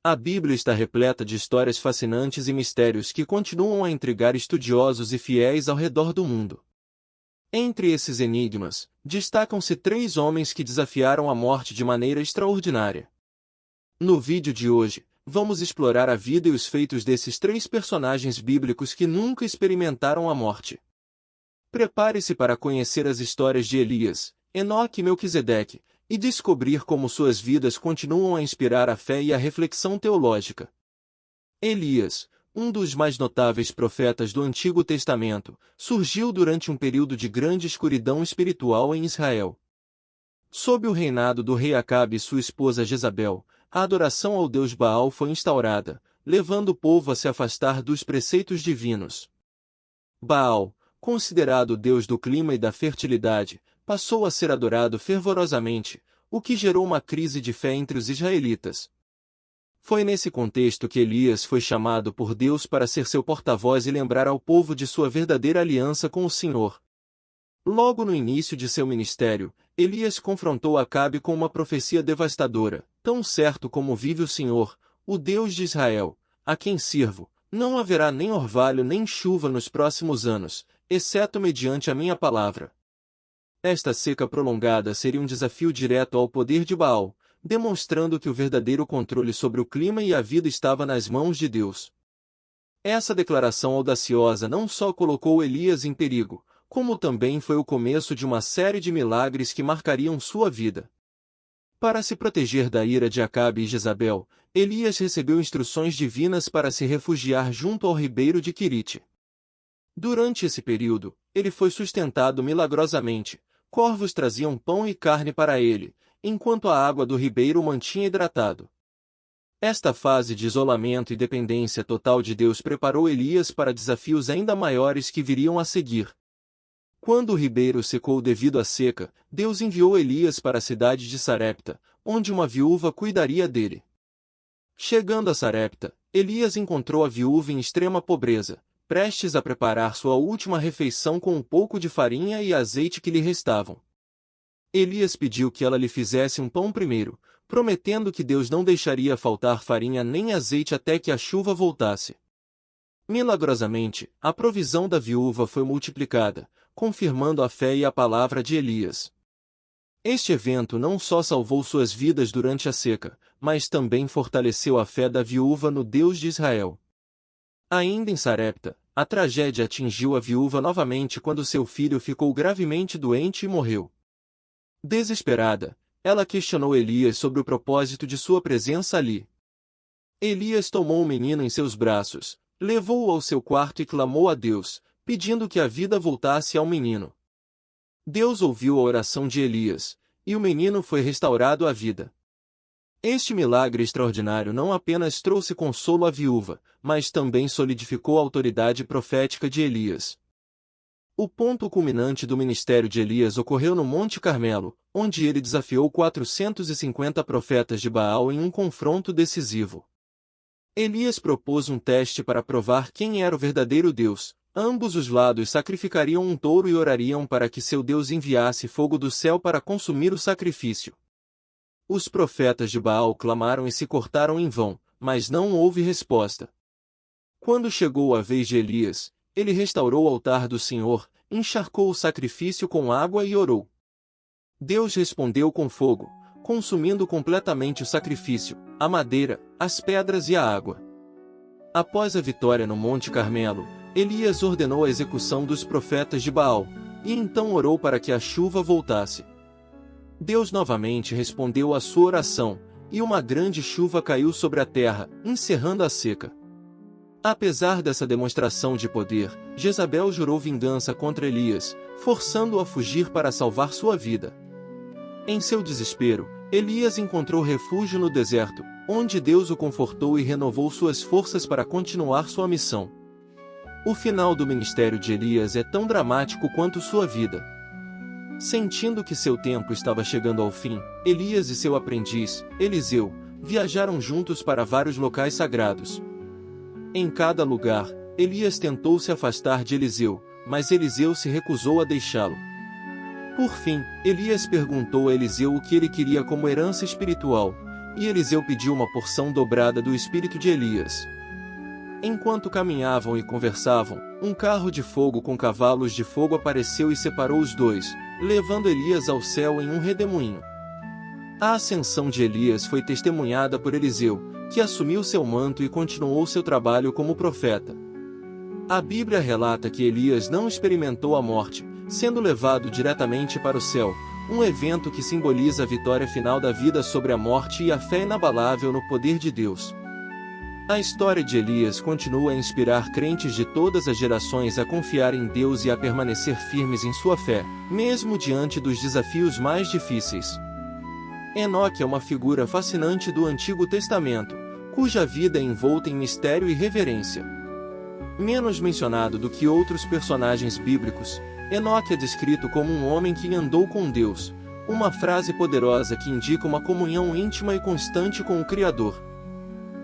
A Bíblia está repleta de histórias fascinantes e mistérios que continuam a intrigar estudiosos e fiéis ao redor do mundo. Entre esses enigmas, destacam-se 3 homens que desafiaram a morte de maneira extraordinária. No vídeo de hoje, vamos explorar a vida e os feitos desses 3 personagens bíblicos que nunca experimentaram a morte. Prepare-se para conhecer as histórias de Elias, Enoque e Melquisedeque, e descobrir como suas vidas continuam a inspirar a fé e a reflexão teológica. Elias, um dos mais notáveis profetas do Antigo Testamento, surgiu durante um período de grande escuridão espiritual em Israel. Sob o reinado do rei Acabe e sua esposa Jezabel, a adoração ao deus Baal foi instaurada, levando o povo a se afastar dos preceitos divinos. Baal, considerado o deus do clima e da fertilidade, passou a ser adorado fervorosamente, o que gerou uma crise de fé entre os israelitas. Foi nesse contexto que Elias foi chamado por Deus para ser seu porta-voz e lembrar ao povo de sua verdadeira aliança com o Senhor. Logo no início de seu ministério, Elias confrontou Acabe com uma profecia devastadora: tão certo como vive o Senhor, o Deus de Israel, a quem sirvo, não haverá nem orvalho nem chuva nos próximos anos, exceto mediante a minha palavra. Esta seca prolongada seria um desafio direto ao poder de Baal, demonstrando que o verdadeiro controle sobre o clima e a vida estava nas mãos de Deus. Essa declaração audaciosa não só colocou Elias em perigo, como também foi o começo de uma série de milagres que marcariam sua vida. Para se proteger da ira de Acabe e Jezabel, Elias recebeu instruções divinas para se refugiar junto ao ribeiro de Quirite. Durante esse período, ele foi sustentado milagrosamente. Corvos traziam pão e carne para ele, enquanto a água do ribeiro o mantinha hidratado. Esta fase de isolamento e dependência total de Deus preparou Elias para desafios ainda maiores que viriam a seguir. Quando o ribeiro secou devido à seca, Deus enviou Elias para a cidade de Sarepta, onde uma viúva cuidaria dele. Chegando a Sarepta, Elias encontrou a viúva em extrema pobreza, prestes a preparar sua última refeição com um pouco de farinha e azeite que lhe restavam. Elias pediu que ela lhe fizesse um pão primeiro, prometendo que Deus não deixaria faltar farinha nem azeite até que a chuva voltasse. Milagrosamente, a provisão da viúva foi multiplicada, confirmando a fé e a palavra de Elias. Este evento não só salvou suas vidas durante a seca, mas também fortaleceu a fé da viúva no Deus de Israel. Ainda em Sarepta, a tragédia atingiu a viúva novamente quando seu filho ficou gravemente doente e morreu. Desesperada, ela questionou Elias sobre o propósito de sua presença ali. Elias tomou o menino em seus braços, levou-o ao seu quarto e clamou a Deus, pedindo que a vida voltasse ao menino. Deus ouviu a oração de Elias, e o menino foi restaurado à vida. Este milagre extraordinário não apenas trouxe consolo à viúva, mas também solidificou a autoridade profética de Elias. O ponto culminante do ministério de Elias ocorreu no Monte Carmelo, onde ele desafiou 450 profetas de Baal em um confronto decisivo. Elias propôs um teste para provar quem era o verdadeiro Deus. Ambos os lados sacrificariam um touro e orariam para que seu Deus enviasse fogo do céu para consumir o sacrifício. Os profetas de Baal clamaram e se cortaram em vão, mas não houve resposta. Quando chegou a vez de Elias, ele restaurou o altar do Senhor, encharcou o sacrifício com água e orou. Deus respondeu com fogo, consumindo completamente o sacrifício, a madeira, as pedras e a água. Após a vitória no Monte Carmelo, Elias ordenou a execução dos profetas de Baal, e então orou para que a chuva voltasse. Deus novamente respondeu à sua oração, e uma grande chuva caiu sobre a terra, encerrando a seca. Apesar dessa demonstração de poder, Jezabel jurou vingança contra Elias, forçando-o a fugir para salvar sua vida. Em seu desespero, Elias encontrou refúgio no deserto, onde Deus o confortou e renovou suas forças para continuar sua missão. O final do ministério de Elias é tão dramático quanto sua vida. Sentindo que seu tempo estava chegando ao fim, Elias e seu aprendiz, Eliseu, viajaram juntos para vários locais sagrados. Em cada lugar, Elias tentou se afastar de Eliseu, mas Eliseu se recusou a deixá-lo. Por fim, Elias perguntou a Eliseu o que ele queria como herança espiritual, e Eliseu pediu uma porção dobrada do espírito de Elias. Enquanto caminhavam e conversavam, um carro de fogo com cavalos de fogo apareceu e separou os dois, levando Elias ao céu em um redemoinho. A ascensão de Elias foi testemunhada por Eliseu, que assumiu seu manto e continuou seu trabalho como profeta. A Bíblia relata que Elias não experimentou a morte, sendo levado diretamente para o céu, um evento que simboliza a vitória final da vida sobre a morte e a fé inabalável no poder de Deus. A história de Elias continua a inspirar crentes de todas as gerações a confiar em Deus e a permanecer firmes em sua fé, mesmo diante dos desafios mais difíceis. Enoque é uma figura fascinante do Antigo Testamento, cuja vida é envolta em mistério e reverência. Menos mencionado do que outros personagens bíblicos, Enoque é descrito como um homem que andou com Deus, uma frase poderosa que indica uma comunhão íntima e constante com o Criador.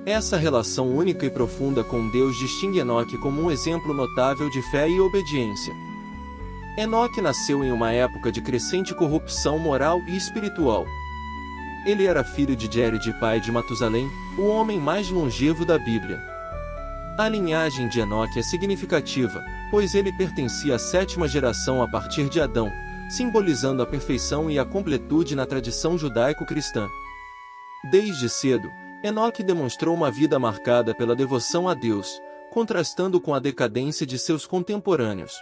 Essa relação única e profunda com Deus distingue Enoque como um exemplo notável de fé e obediência. Enoque nasceu em uma época de crescente corrupção moral e espiritual. Ele era filho de Jared e pai de Matusalém, o homem mais longevo da Bíblia. A linhagem de Enoque é significativa, pois ele pertencia à sétima geração a partir de Adão, simbolizando a perfeição e a completude na tradição judaico-cristã. Desde cedo, Enoque demonstrou uma vida marcada pela devoção a Deus, contrastando com a decadência de seus contemporâneos.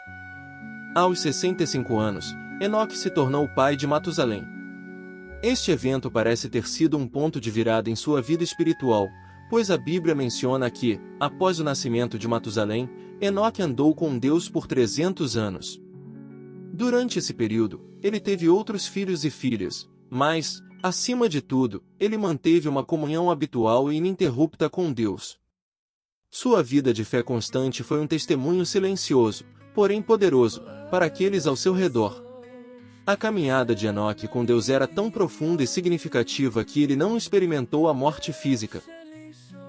Aos 65 anos, Enoque se tornou pai de Matusalém. Este evento parece ter sido um ponto de virada em sua vida espiritual, pois a Bíblia menciona que, após o nascimento de Matusalém, Enoque andou com Deus por 300 anos. Durante esse período, ele teve outros filhos e filhas, mas, acima de tudo, ele manteve uma comunhão habitual e ininterrupta com Deus. Sua vida de fé constante foi um testemunho silencioso, porém poderoso, para aqueles ao seu redor. A caminhada de Enoque com Deus era tão profunda e significativa que ele não experimentou a morte física.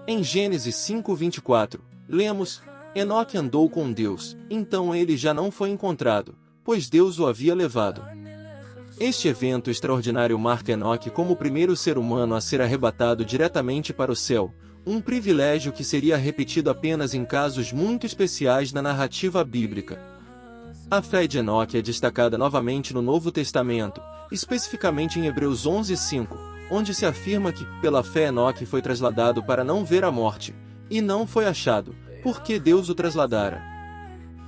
Em Gênesis 5:24, lemos: Enoque andou com Deus, então ele já não foi encontrado, pois Deus o havia levado. Este evento extraordinário marca Enoque como o primeiro ser humano a ser arrebatado diretamente para o céu, um privilégio que seria repetido apenas em casos muito especiais na narrativa bíblica. A fé de Enoque é destacada novamente no Novo Testamento, especificamente em Hebreus 11:5, onde se afirma que, pela fé Enoque foi trasladado para não ver a morte, e não foi achado, porque Deus o trasladara.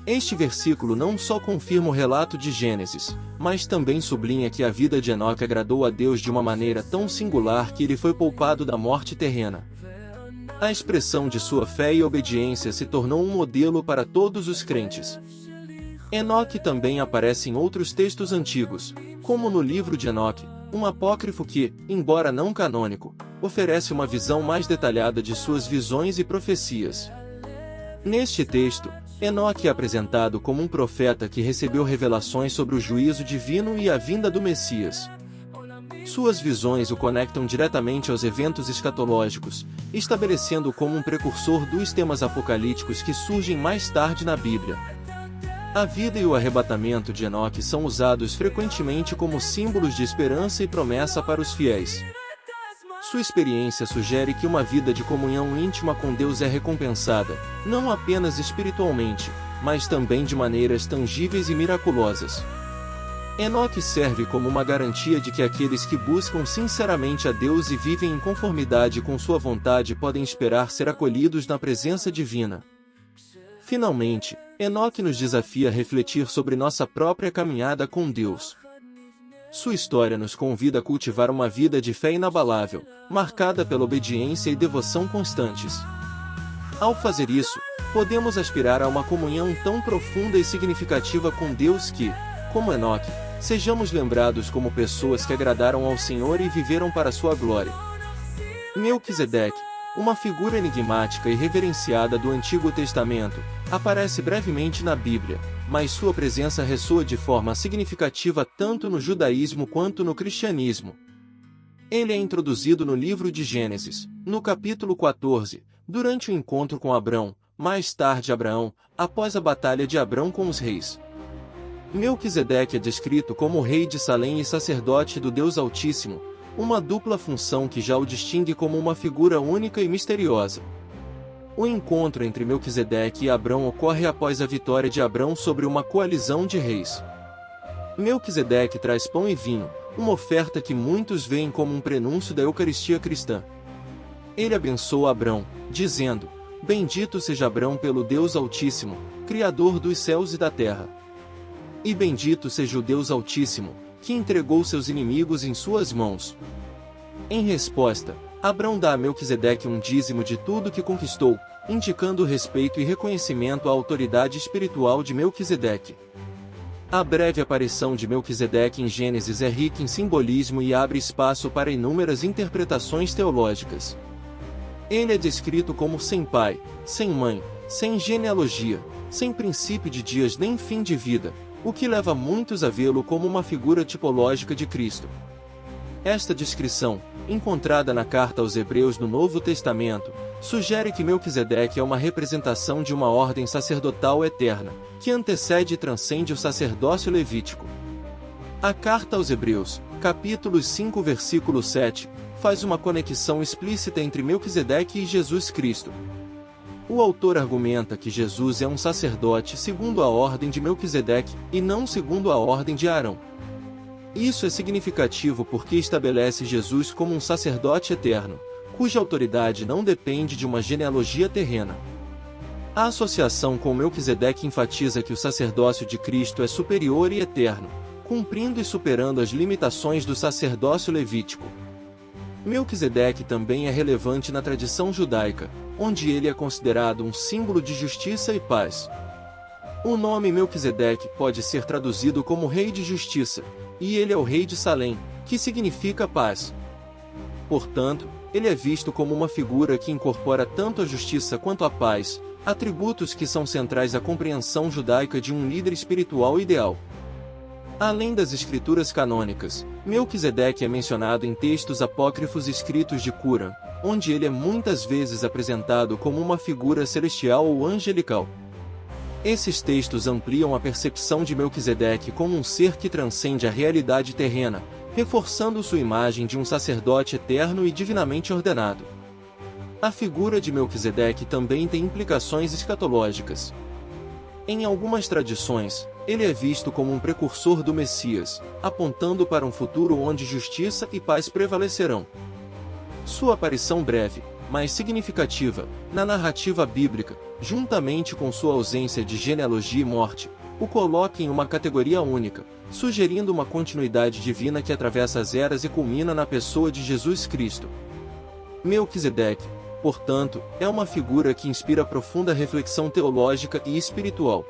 Este versículo não só confirma o relato de Gênesis, mas também sublinha que a vida de Enoque agradou a Deus de uma maneira tão singular que ele foi poupado da morte terrena. A expressão de sua fé e obediência se tornou um modelo para todos os crentes. Enoque também aparece em outros textos antigos, como no livro de Enoque, um apócrifo que, embora não canônico, oferece uma visão mais detalhada de suas visões e profecias. Neste texto, Enoque é apresentado como um profeta que recebeu revelações sobre o juízo divino e a vinda do Messias. Suas visões o conectam diretamente aos eventos escatológicos, estabelecendo-o como um precursor dos temas apocalípticos que surgem mais tarde na Bíblia. A vida e o arrebatamento de Enoque são usados frequentemente como símbolos de esperança e promessa para os fiéis. Sua experiência sugere que uma vida de comunhão íntima com Deus é recompensada, não apenas espiritualmente, mas também de maneiras tangíveis e miraculosas. Enoque serve como uma garantia de que aqueles que buscam sinceramente a Deus e vivem em conformidade com sua vontade podem esperar ser acolhidos na presença divina. Finalmente, Enoque nos desafia a refletir sobre nossa própria caminhada com Deus. Sua história nos convida a cultivar uma vida de fé inabalável, marcada pela obediência e devoção constantes. Ao fazer isso, podemos aspirar a uma comunhão tão profunda e significativa com Deus que, como Enoque, sejamos lembrados como pessoas que agradaram ao Senhor e viveram para sua glória. Melquisedeque, uma figura enigmática e reverenciada do Antigo Testamento, aparece brevemente na Bíblia, mas sua presença ressoa de forma significativa tanto no judaísmo quanto no cristianismo. Ele é introduzido no livro de Gênesis, no capítulo 14, durante o encontro com Abrão, mais tarde Abraão, após a batalha de Abrão com os reis. Melquisedeque é descrito como rei de Salém e sacerdote do Deus Altíssimo, uma dupla função que já o distingue como uma figura única e misteriosa. O encontro entre Melquisedeque e Abrão ocorre após a vitória de Abrão sobre uma coalizão de reis. Melquisedeque traz pão e vinho, uma oferta que muitos veem como um prenúncio da Eucaristia cristã. Ele abençoa Abrão, dizendo: Bendito seja Abrão pelo Deus Altíssimo, Criador dos céus e da terra. E bendito seja o Deus Altíssimo, que entregou seus inimigos em suas mãos. Em resposta, Abrão dá a Melquisedeque um dízimo de tudo que conquistou, indicando respeito e reconhecimento à autoridade espiritual de Melquisedeque. A breve aparição de Melquisedeque em Gênesis é rica em simbolismo e abre espaço para inúmeras interpretações teológicas. Ele é descrito como sem pai, sem mãe, sem genealogia, sem princípio de dias nem fim de vida, o que leva muitos a vê-lo como uma figura tipológica de Cristo. Esta descrição, encontrada na carta aos Hebreus no Novo Testamento, sugere que Melquisedeque é uma representação de uma ordem sacerdotal eterna, que antecede e transcende o sacerdócio levítico. A carta aos Hebreus, capítulo 5, versículo 7, faz uma conexão explícita entre Melquisedeque e Jesus Cristo. O autor argumenta que Jesus é um sacerdote segundo a ordem de Melquisedeque, e não segundo a ordem de Arão. Isso é significativo porque estabelece Jesus como um sacerdote eterno, cuja autoridade não depende de uma genealogia terrena. A associação com Melquisedeque enfatiza que o sacerdócio de Cristo é superior e eterno, cumprindo e superando as limitações do sacerdócio levítico. Melquisedeque também é relevante na tradição judaica, onde ele é considerado um símbolo de justiça e paz. O nome Melquisedeque pode ser traduzido como Rei de Justiça, e ele é o Rei de Salém, que significa paz. Portanto, ele é visto como uma figura que incorpora tanto a justiça quanto a paz, atributos que são centrais à compreensão judaica de um líder espiritual ideal. Além das escrituras canônicas, Melquisedeque é mencionado em textos apócrifos escritos de Qumran, onde ele é muitas vezes apresentado como uma figura celestial ou angelical. Esses textos ampliam a percepção de Melquisedeque como um ser que transcende a realidade terrena, reforçando sua imagem de um sacerdote eterno e divinamente ordenado. A figura de Melquisedeque também tem implicações escatológicas. Em algumas tradições, ele é visto como um precursor do Messias, apontando para um futuro onde justiça e paz prevalecerão. Sua aparição breve, mas significativa, na narrativa bíblica, juntamente com sua ausência de genealogia e morte, o coloca em uma categoria única, sugerindo uma continuidade divina que atravessa as eras e culmina na pessoa de Jesus Cristo. Melquisedeque, portanto, é uma figura que inspira profunda reflexão teológica e espiritual.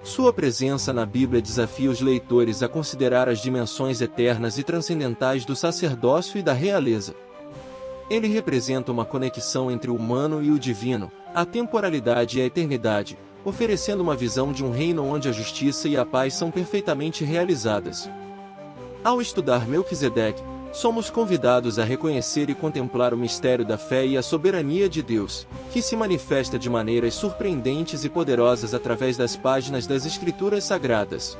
Sua presença na Bíblia desafia os leitores a considerar as dimensões eternas e transcendentais do sacerdócio e da realeza. Ele representa uma conexão entre o humano e o divino, a temporalidade e a eternidade, oferecendo uma visão de um reino onde a justiça e a paz são perfeitamente realizadas. Ao estudar Melquisedeque, somos convidados a reconhecer e contemplar o mistério da fé e a soberania de Deus, que se manifesta de maneiras surpreendentes e poderosas através das páginas das Escrituras Sagradas.